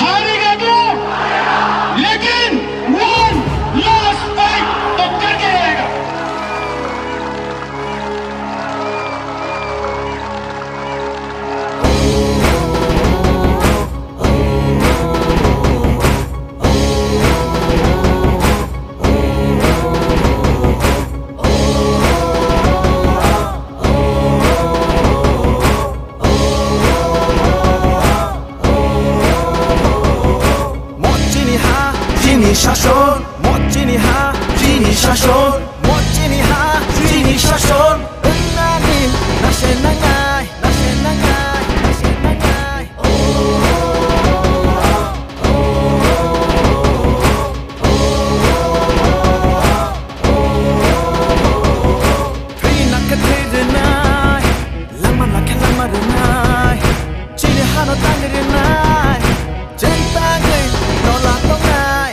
हारेगा तो लेकिन वन लास्ट फाइट तो करके रहेगा। শাসন মজ্জিনি হা জিনি শাসন মজ্জিনি হা জিনি শাসন নাগিন নাশে নাগাই নাশে নাগাই নাশে নাগাই Three nakatrinai lama lama renai chini hano tangrenai jentangai nola tongai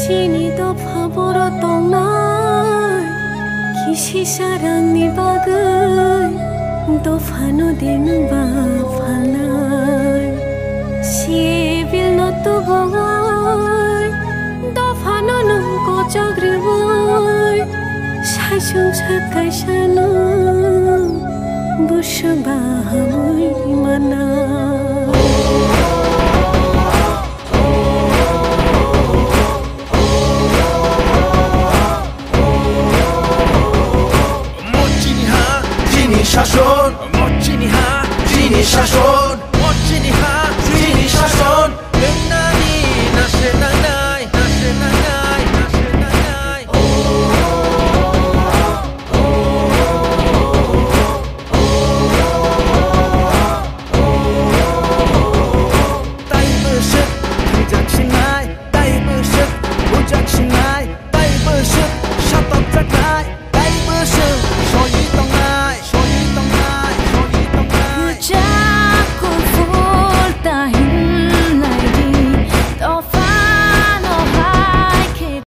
Chini dofa boro tongnai kisi sarangni bagai dofa no den ba phalnai sibil no tu bogai dofa no nung ko jagribai saisung sakai sanu busba hamui mana শাসন মজ্জিনি হা জিনি শাসন